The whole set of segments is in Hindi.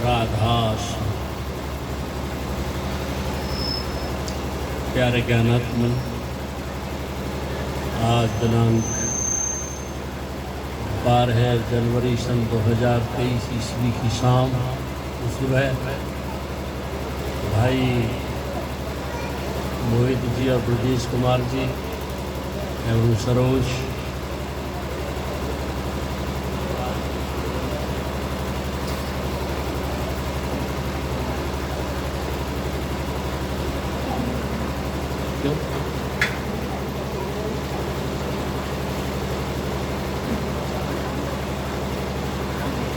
राधास प्यारे ज्ञानात्मन, आज दिनांक 12 जनवरी सन 2023 ईस्वी की शाम सुबह भाई मोहित जी और ब्रजेश कुमार जी एवं सरोज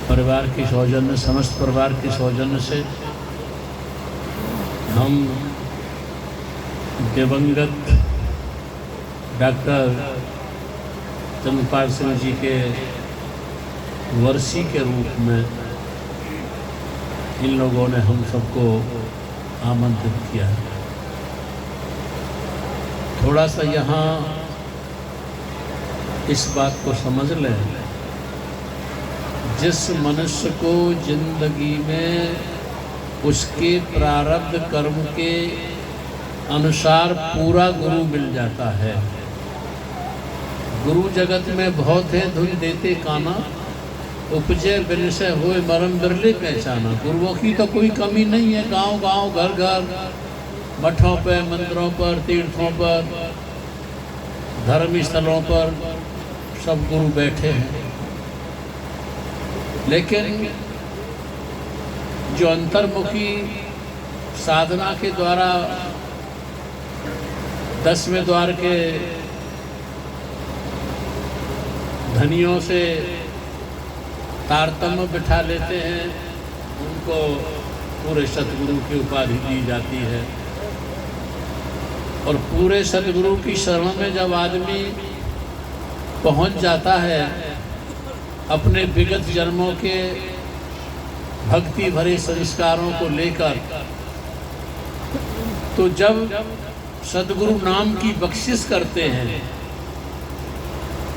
परिवार के सौजन्य, समस्त परिवार के सौजन्य से हम दिवंगत डॉक्टर चंद्रपाल सिंह जी के वर्षी के रूप में इन लोगों ने हम सबको आमंत्रित किया है। थोड़ा सा यहाँ इस बात को समझ लें, जिस मनुष्य को जिंदगी में उसके प्रारब्ध कर्म के अनुसार पूरा गुरु मिल जाता है। गुरु जगत में बहुत है धुन देते काना, उपजे बिन से हुए मरम बिरले पहचाना। गुरुओं की तो कोई कमी नहीं है, गांव गांव घर घर मठों पर, मंदिरों पर, तीर्थों पर, धर्म स्थलों पर सब गुरु बैठे हैं। लेकिन जो अंतर्मुखी साधना के द्वारा 10वें द्वार के धनियों से तारतम्य बिठा लेते हैं, उनको पूरे सतगुरु की उपाधि दी जाती है। और पूरे सतगुरु की शरण में जब आदमी पहुंच जाता है, अपने विगत जन्मों के भक्ति भरे संस्कारों को लेकर, तो जब सद्गुरु नाम की बख्शिश करते हैं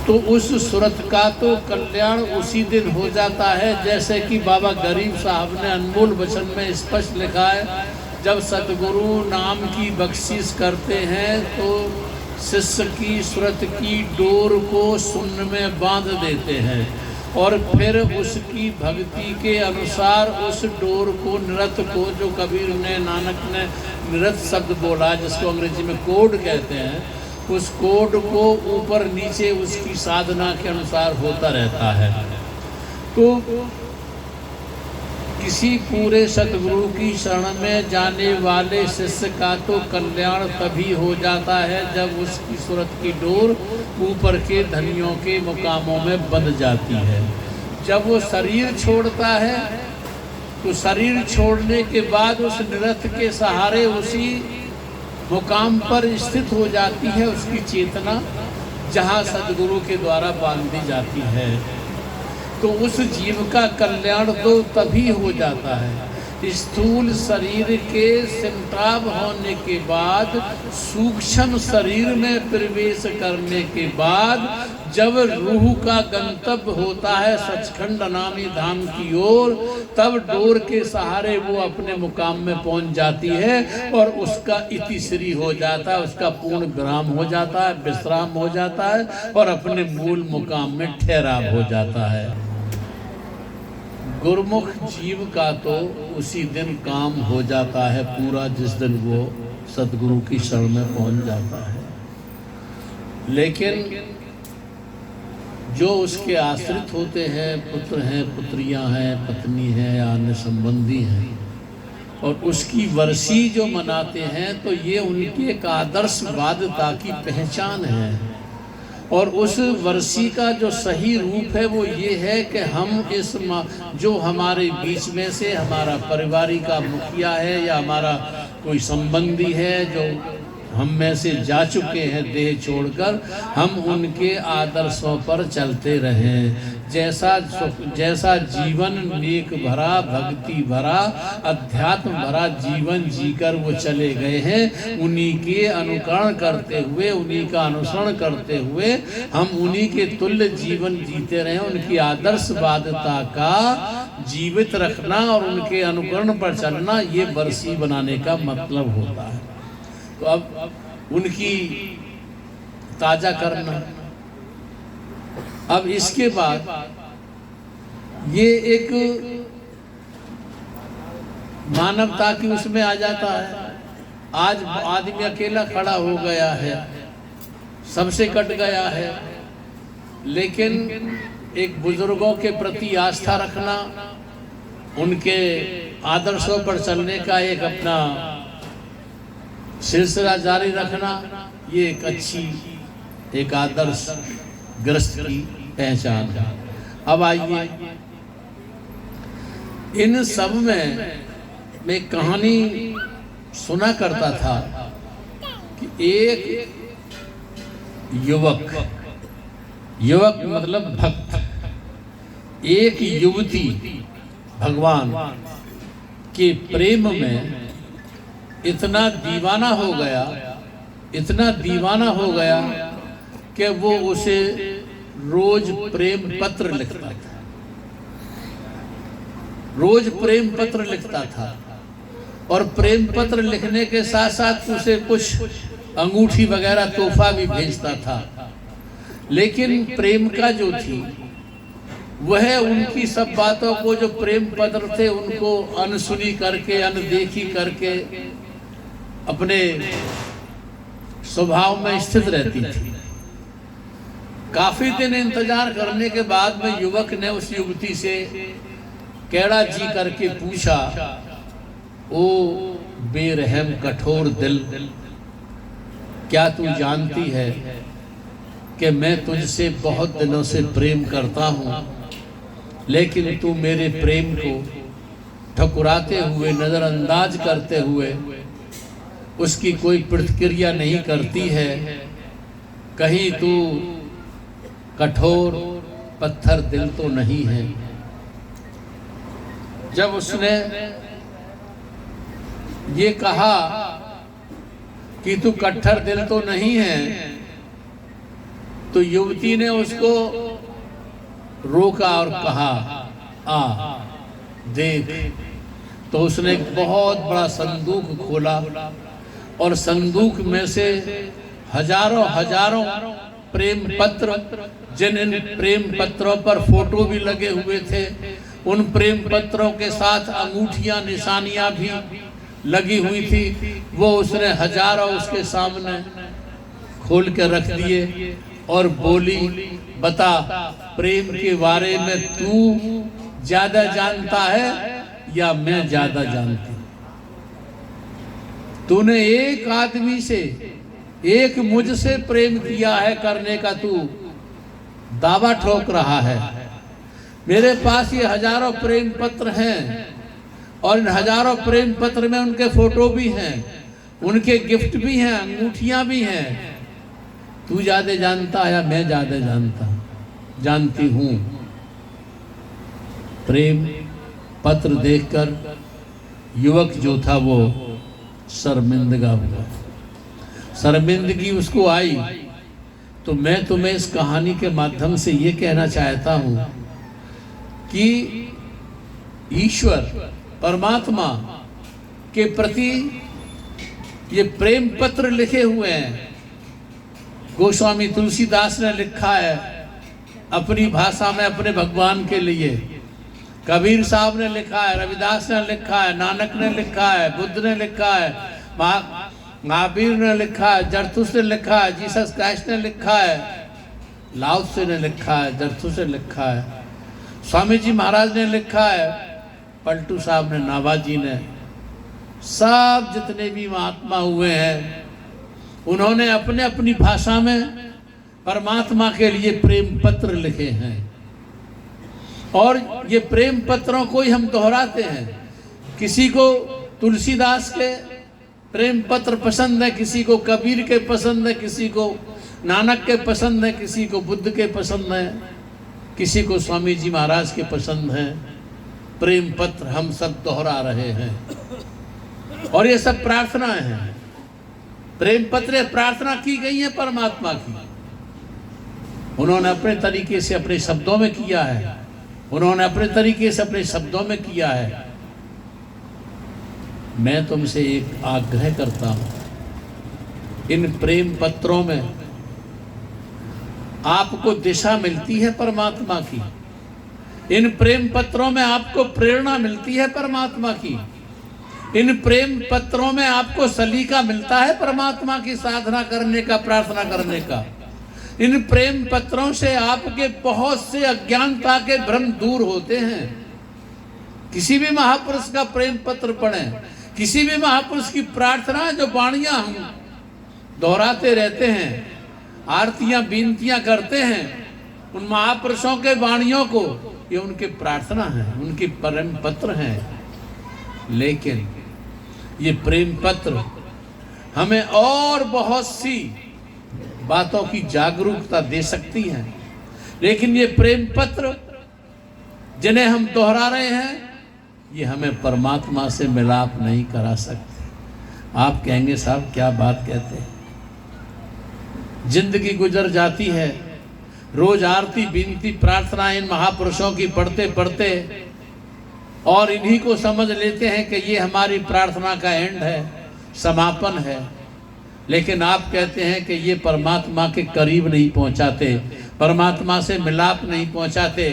तो उस सुरत का तो कल्याण उसी दिन हो जाता है। जैसे कि बाबा गरीब साहब ने अनमोल वचन में स्पष्ट लिखा है, जब सद्गुरु नाम की बख्शिश करते हैं तो शिष्य की सुरत की डोर को शून्य में बांध देते हैं और फिर उसकी भक्ति के अनुसार उस डोर को, नृत को, जो कबीर ने, नानक ने नृत शब्द बोला जिसको अंग्रेजी में कोड कहते हैं, उस कोड को ऊपर नीचे उसकी साधना के अनुसार होता रहता है। तो किसी पूरे सतगुरु की शरण में जाने वाले शिष्य का तो कल्याण तभी हो जाता है जब उसकी सुरत की डोर ऊपर के धनियों के मुकामों में बंध जाती है। जब वो शरीर छोड़ता है तो शरीर छोड़ने के बाद उस निरथ के सहारे उसी मुकाम पर स्थित हो जाती है उसकी चेतना, जहाँ सद्गुरु के द्वारा बांधी जाती है। तो उस जीव का कल्याण तो तभी हो जाता है। स्थूल शरीर के सिमटाव होने के बाद, सूक्ष्म शरीर में प्रवेश करने के बाद, जब रूह का गंतव्य होता है सचखंड नामी धाम की ओर, तब डोर के सहारे वो अपने मुकाम में पहुंच जाती है और उसका इतिश्री हो जाता है, उसका पूर्ण विराम हो जाता है, विश्राम हो जाता है और अपने मूल मुकाम में ठहराव हो जाता है। गुरुमुख जीव का तो उसी दिन काम हो जाता है पूरा, जिस दिन वो सद्गुरु की शरण में पहुंच जाता है। लेकिन जो उसके आश्रित होते हैं, पुत्र हैं, पुत्रियां हैं, पत्नी है या अन्य संबंधी हैं, और उसकी वर्षी जो मनाते हैं, तो ये उनकी एक आदर्शवादिता की पहचान है। और उस वर्षी का जो सही रूप है वो ये है कि हम इस जो हमारे बीच में से हमारा परिवारी का मुखिया है या हमारा कोई संबंधी है जो हम में से जा चुके हैं देह छोड़कर, हम उनके आदर्शों पर चलते रहें। जैसा जीवन नेक भरा, भक्ति भरा, अध्यात्म भरा जीवन जीकर वो चले गए हैं, उन्हीं के अनुकरण करते हुए, उन्हीं का अनुसरण करते हुए हम उन्हीं के तुल्य जीवन जीते रहें। उनकी आदर्शवादिता का जीवित रखना और उनके अनुकरण पर चलना, ये बरसी बनाने का मतलब होता है। तो अब उनकी ताजा करना। अब इसके बाद ये एक मानवता की उसमें आ जाता है। आज आदमी अकेला खड़ा हो गया है, सबसे कट गया है, लेकिन एक बुजुर्गों के प्रति आस्था रखना, उनके आदर्शों पर चलने का एक अपना सिलसिला जारी रखना, ये एक अच्छी एक आदर्श ग्रस्त की पहचान है। अब आइए, इन सब में मैं कहानी सुना करता था कि एक युवक मतलब भक्त, एक युवती भगवान के प्रेम में इतना दीवाना हो गया कि वो उसे रोज प्रेम पत्र लिखता था और प्रेम पत्र लिखने के साथ साथ उसे कुछ अंगूठी वगैरह तोहफा भी भेजता था। लेकिन प्रेम का जो थी वह उनकी सब बातों को, जो प्रेम पत्र थे, उनको अनसुनी करके, अनदेखी करके अपने स्वभाव में स्थित रहती थी। काफी दिन इंतजार करने के बाद में युवक ने उस युवती से कैड़ा जी करके पूछा, ओ बेरहम कठोर दिल, क्या तू जानती है कि मैं तुझसे बहुत दिनों से प्रेम करता हूँ, लेकिन तू मेरे प्रेम को ठकुराते हुए, नजरअंदाज करते हुए उसकी कोई प्रतिक्रिया नहीं करती है। कहीं तू कठोर पत्थर दिल तो नहीं है। जब उसने ये कहा कि तू कट्टर दिल तो नहीं है, तो युवती ने उसको रोका और कहा, आ देख। तो उसने एक बहुत बड़ा संदूक खोला और संदूक में से हजारों प्रेम पत्र, जिन इन प्रेम पत्रों पर फोटो भी लगे हुए थे, उन प्रेम पत्रों के साथ अंगूठियां, निशानियां भी लगी हुई थी, वो उसने हजारों उसके सामने खोल के रख दिए और बोली, बता प्रेम के बारे में तू ज्यादा जानता है या मैं ज्यादा जानती? तूने एक आदमी से, एक मुझसे प्रेम किया है करने का तू दावा ठोक रहा है। मेरे पास ये हजारों प्रेम पत्र हैं और इन हजारों प्रेम पत्र में उनके फोटो भी हैं, उनके गिफ्ट भी हैं, अंगूठियां भी हैं। तू ज्यादा जानता है या मैं ज्यादा जानती हूं? प्रेम पत्र देखकर युवक जो था वो शर्मिंदगा हुआ, शर्मिंदगी उसको आई। तो मैं तुम्हें इस कहानी के माध्यम से ये कहना चाहता हूं कि ईश्वर परमात्मा के प्रति ये प्रेम पत्र लिखे हुए हैं। गोस्वामी तुलसीदास ने लिखा है अपनी भाषा में अपने भगवान के लिए, कबीर साहब ने लिखा है, रविदास ने लिखा है, नानक ने लिखा है, बुद्ध ने लिखा है, महावीर ने लिखा है, जरथुस ने लिखा है, जीसस क्राइस्ट ने लिखा है, लाओत्से ने लिखा है, जरथुस ने लिखा है, स्वामी जी महाराज ने लिखा है, पलटू साहब ने, नाभाजी ने, सब जितने भी महात्मा हुए हैं उन्होंने अपने अपनी भाषा में परमात्मा के लिए प्रेम पत्र लिखे हैं। और ये प्रेम पत्रों को ही हम दोहराते हैं। किसी को तुलसीदास के प्रेम पत्र पसंद है, किसी को कबीर के पसंद है, किसी को नानक के पसंद है, किसी को बुद्ध के पसंद है, किसी को स्वामी जी महाराज के पसंद है। प्रेम पत्र हम सब दोहरा रहे हैं और ये सब प्रार्थनाएं हैं। प्रेम पत्र प्रार्थना की गई है परमात्मा की, उन्होंने अपने तरीके से अपने शब्दों में किया है। उन्होंने अपने तरीके से अपने शब्दों में किया है। मैं तुमसे एक आग्रह करता हूं, इन प्रेम पत्रों में आपको दिशा मिलती है परमात्मा की, इन प्रेम पत्रों में आपको प्रेरणा मिलती है परमात्मा की, इन प्रेम पत्रों में आपको सलीका मिलता है परमात्मा की साधना करने का, प्रार्थना करने का। इन प्रेम पत्रों से आपके बहुत से अज्ञानता के भ्रम दूर होते हैं। किसी भी महापुरुष का प्रेम पत्र पढ़ें, किसी भी महापुरुष की प्रार्थना, जो वाणियां हम दोहराते रहते हैं, आरतियां बीनतियां करते हैं, उन महापुरुषों के वाणियों को, ये उनके प्रार्थना है, उनके प्रेम पत्र हैं। लेकिन ये प्रेम पत्र हमें और बहुत सी बातों की जागरूकता दे सकती हैं, लेकिन ये प्रेम पत्र जिन्हें हम दोहरा रहे हैं, ये हमें परमात्मा से मिलाप नहीं करा सकते। आप कहेंगे साहब क्या बात कहते हैं, जिंदगी गुजर जाती है, रोज आरती बीनती प्रार्थना इन महापुरुषों की पढ़ते पढ़ते, और इन्हीं को समझ लेते हैं कि ये हमारी प्रार्थना का एंड है, समापन है। लेकिन आप कहते हैं कि ये परमात्मा के करीब नहीं पहुंचाते, परमात्मा से मिलाप नहीं पहुंचाते।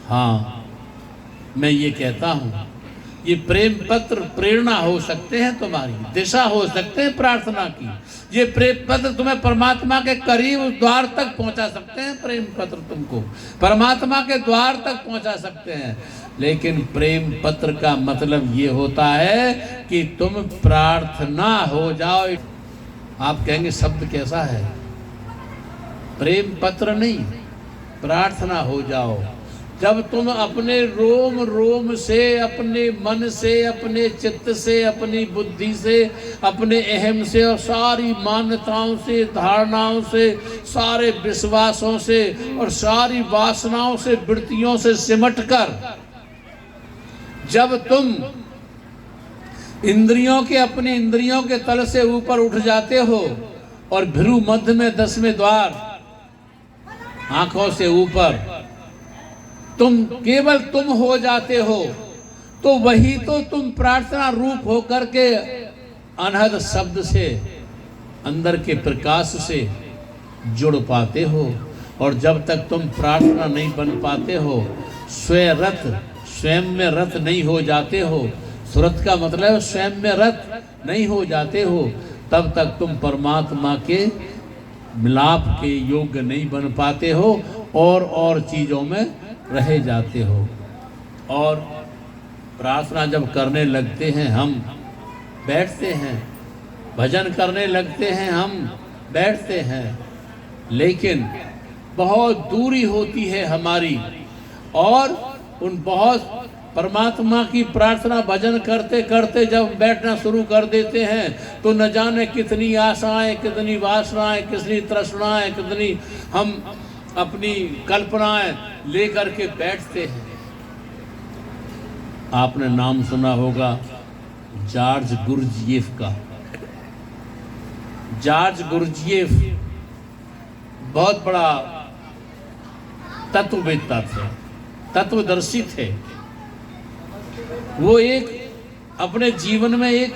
हाँ, मैं ये कहता हूँ, ये प्रेम पत्र प्रेरणा हो सकते हैं, तुम्हारी दिशा हो सकते हैं प्रार्थना की। ये प्रेम पत्र तुम्हें परमात्मा के करीब द्वार तक पहुंचा सकते हैं, प्रेम पत्र तुमको परमात्मा के द्वार तक पहुंचा सकते हैं। लेकिन प्रेम पत्र का मतलब ये होता है कि तुम प्रार्थना हो जाओ। आप कहेंगे शब्द कैसा है, प्रेम पत्र नहीं, प्रार्थना हो जाओ। जब तुम अपने रोम रोम से, अपने मन से, अपने चित्त से, अपनी बुद्धि से, अपने अहम से और सारी मान्यताओं से, धारणाओं से, सारे विश्वासों से और सारी वासनाओं से, वृत्तियों से सिमटकर जब तुम इंद्रियों के, अपनी इंद्रियों के तल से ऊपर उठ जाते हो और भ्रू मध्य में 10वें द्वार, आंखों से ऊपर तुम केवल तुम हो जाते हो, तो वही तो तुम प्रार्थना रूप होकर के अनहद शब्द से, अंदर के प्रकाश से जुड़ पाते हो। और जब तक तुम प्रार्थना नहीं बन पाते हो, स्वयं में रत नहीं हो जाते हो, सुरत का मतलब है स्वयं में रत नहीं हो जाते हो, तब तक तुम परमात्मा के मिलाप के योग्य नहीं बन पाते हो और चीज़ों में रह जाते हो। और प्रार्थना जब करने लगते हैं, हम बैठते हैं, भजन करने लगते हैं, हम बैठते हैं, लेकिन बहुत दूरी होती है हमारी, और उन बहुत परमात्मा की प्रार्थना भजन करते करते जब बैठना शुरू कर देते हैं, तो न जाने कितनी आशाएं, कितनी वासनाएं, कितनी तृष्णाएं, कितनी हम अपनी कल्पनाएं लेकर के बैठते हैं। आपने नाम सुना होगा जॉर्ज गुरजिएफ का। जॉर्ज गुरजिएफ बहुत बड़ा तत्ववेत्ता थे, तत्वदर्शी थे। वो एक अपने जीवन में एक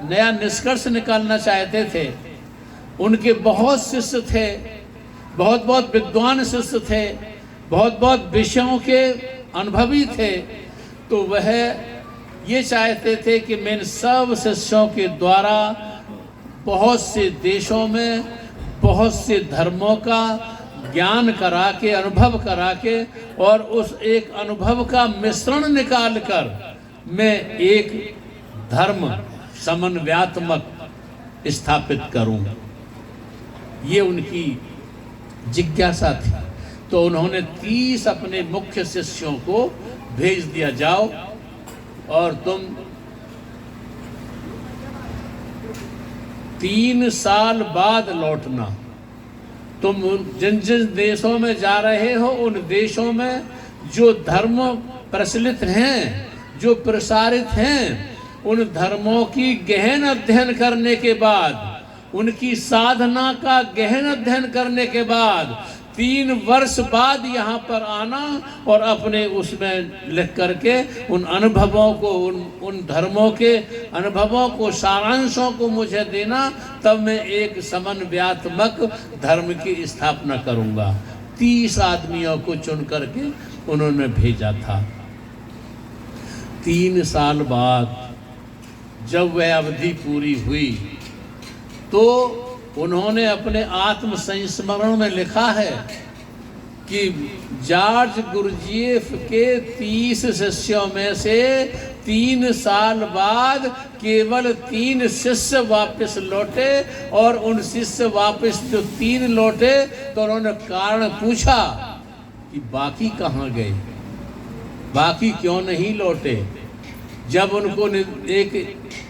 नया निष्कर्ष निकालना चाहते थे। उनके बहुत शिष्य थे, बहुत बहुत विद्वान शिष्य थे, बहुत बहुत विषयों के अनुभवी थे। तो वह ये चाहते थे कि मैं इन सब शिष्यों के द्वारा बहुत से देशों में बहुत से धर्मों का ज्ञान करा के, अनुभव करा के, और उस एक अनुभव का मिश्रण निकाल कर मैं एक धर्म समन्वयात्मक स्थापित करूं। ये उनकी जिज्ञासा थी। तो उन्होंने 30 अपने मुख्य शिष्यों को भेज दिया, जाओ और तुम 3 साल बाद लौटना। तुम जिन जिन देशों में जा रहे हो, उन देशों में जो धर्म प्रचलित हैं, जो प्रसारित हैं, उन धर्मों की गहन अध्ययन करने के बाद, उनकी साधना का गहन अध्ययन करने के बाद 3 वर्ष बाद यहाँ पर आना और अपने उसमें लिख करके उन अनुभवों को, उन धर्मों के अनुभवों को, सारांशों को मुझे देना, तब मैं एक समन्वयात्मक धर्म की स्थापना करूँगा। 30 आदमियों को चुन करके उन्होंने भेजा था। 3 साल बाद जब वह अवधि पूरी हुई तो उन्होंने अपने आत्म संस्मरण में लिखा है कि जॉर्ज गुरजीएफ के 30 शिष्यों में से 3 साल बाद केवल 3 शिष्य वापस लौटे, और उन शिष्य वापस जो 3 लौटे तो उन्होंने कारण पूछा कि बाकी कहाँ गए, बाकी क्यों नहीं लौटे। जब उनको एक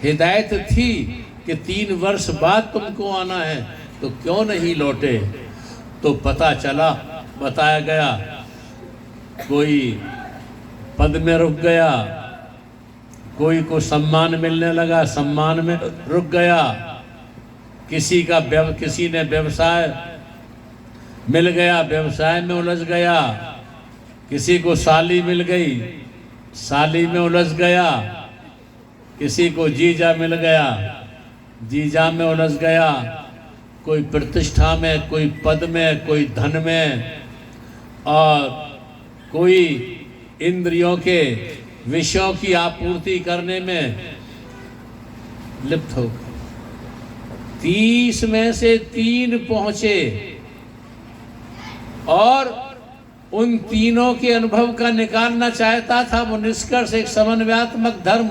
हिदायत थी कि 3 वर्ष बाद तुमको आना है तो क्यों नहीं लौटे, तो पता चला, बताया गया, कोई पद में रुक गया, कोई को सम्मान मिलने लगा, सम्मान में रुक गया, किसी ने व्यवसाय मिल गया, व्यवसाय में उलझ गया, किसी को साली मिल गई, साली में उलझ गया, किसी को जीजा मिल गया, जीजा में उलझ गया, कोई प्रतिष्ठा में, कोई पद में, कोई धन में, और कोई इंद्रियों के विषयों की आपूर्ति करने में लिप्त हो गए। 30 में से 3 पहुंचे और उन तीनों के अनुभव का निकालना चाहता था वो निष्कर्ष, एक समन्वयात्मक धर्म,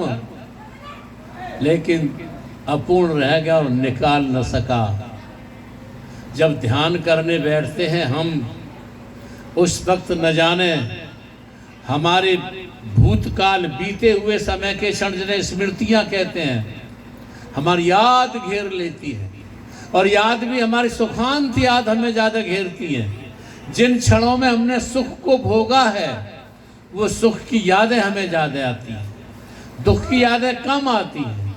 लेकिन अपूर्ण रह गया और निकाल न सका। जब ध्यान करने बैठते हैं हम, उस वक्त न जाने हमारे भूतकाल, बीते हुए समय के क्षण, जिन्हें स्मृतियां कहते हैं, हमारी याद घेर लेती है, और याद भी हमारी सुखांत याद हमें ज़्यादा घेरती है। जिन क्षणों में हमने सुख को भोगा है वो सुख की यादें हमें ज़्यादा आती हैं, दुख की यादें कम आती हैं।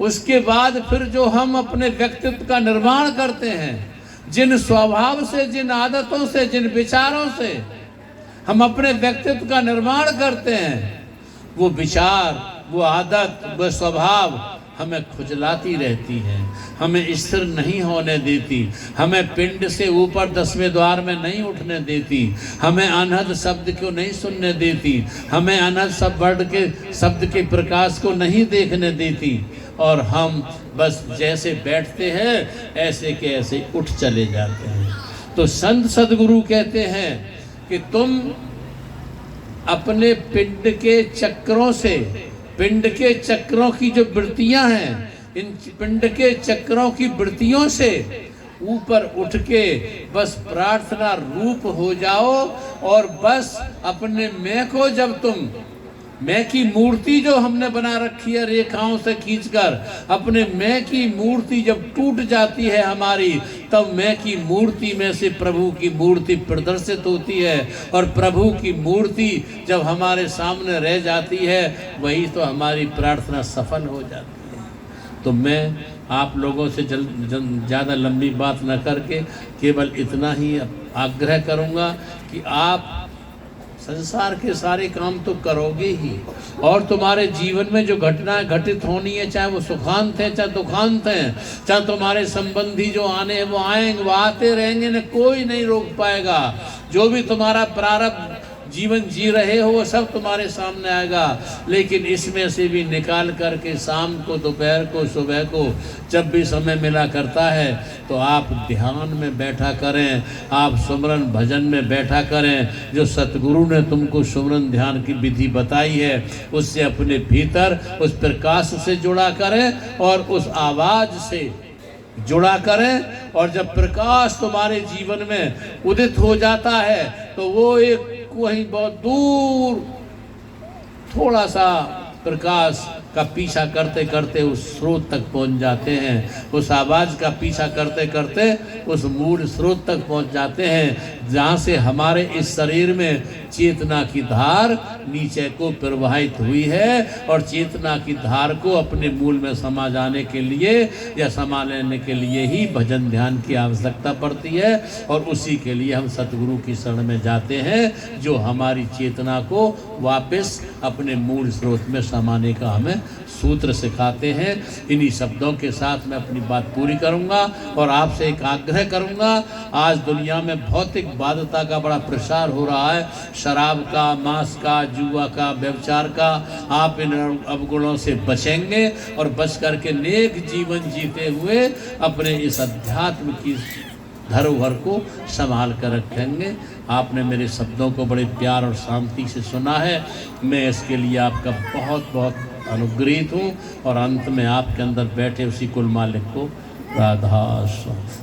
उसके बाद फिर जो हम अपने व्यक्तित्व का निर्माण करते हैं, जिन स्वभाव से, जिन आदतों से, जिन विचारों से हम अपने व्यक्तित्व का निर्माण करते हैं, वो विचार, वो आदत, वो स्वभाव हमें खुजलाती रहती है, हमें स्थिर नहीं होने देती, हमें पिंड से ऊपर 10वें द्वार में नहीं उठने देती, हमें अनहद शब्द को नहीं सुनने देती, हमें अनहद शब्द के प्रकाश को नहीं देखने देती, और हम बस जैसे बैठते हैं ऐसे के ऐसे उठ चले जाते हैं। तो संत सद्गुरु कहते हैं कि तुम अपने पिंड के चक्रों से, पिंड के चक्रों की जो वृत्तियां हैं, इन पिंड के चक्रों की वृत्तियों से ऊपर उठ के बस प्रार्थना रूप हो जाओ, और बस अपने मैं को, जब तुम मैं की मूर्ति जो हमने बना रखी है रेखाओं से खींचकर, अपने मैं की मूर्ति जब टूट जाती है हमारी, तब मैं की मूर्ति में से प्रभु की मूर्ति प्रदर्शित होती है, और प्रभु की मूर्ति जब हमारे सामने रह जाती है, वही तो हमारी प्रार्थना सफल हो जाती है। तो मैं आप लोगों से ज़्यादा लंबी बात न करके केवल इतना ही आग्रह करूँगा कि आप संसार के सारे काम तो करोगे ही, और तुम्हारे जीवन में जो घटनाएं घटित होनी है, चाहे वो सुखांत है चाहे दुखांत है, चाहे तुम्हारे संबंधी जो आने हैं वो आएंगे, वो आते रहेंगे, न कोई नहीं रोक पाएगा। जो भी तुम्हारा प्रारब्ध जीवन जी रहे हो वो सब तुम्हारे सामने आएगा, लेकिन इसमें से भी निकाल करके शाम को, दोपहर को, सुबह को, जब भी समय मिला करता है तो आप ध्यान में बैठा करें, आप सुमरन भजन में बैठा करें। जो सतगुरु ने तुमको सुमरन ध्यान की विधि बताई है उससे अपने भीतर उस प्रकाश से जुड़ा करें और उस आवाज़ से जुड़ा करें, और जब प्रकाश तुम्हारे जीवन में उदित हो जाता है तो वो एक वहीं बहुत दूर थोड़ा सा प्रकाश का पीछा करते करते उस स्रोत तक पहुंच जाते हैं, उस आवाज़ का पीछा करते करते उस मूल स्रोत तक पहुंच जाते हैं जहाँ से हमारे इस शरीर में चेतना की धार नीचे को प्रवाहित हुई है। और चेतना की धार को अपने मूल में समा जाने के लिए या समा लेने के लिए ही भजन ध्यान की आवश्यकता पड़ती है। और उसी के लिए हम सतगुरु की शरण में जाते हैं जो हमारी चेतना को वापस अपने मूल स्रोत में समाने का हमें सूत्र सिखाते हैं। इन्हीं शब्दों के साथ मैं अपनी बात पूरी करूंगा और आपसे एक आग्रह करूंगा। आज दुनिया में भौतिक बाध्यता का बड़ा प्रसार हो रहा है, शराब का, मांस का, जुआ का, व्यभिचार का। आप इन अवगुणों से बचेंगे और बच करके नेक जीवन जीते हुए अपने इस अध्यात्म की धरोहर को संभाल कर रखेंगे। आपने मेरे शब्दों को बड़े प्यार और शांति से सुना है, मैं इसके लिए आपका बहुत बहुत अनुग्रहित हूँ। और अंत में आपके अंदर बैठे उसी कुल मालिक को राधा स्वामी।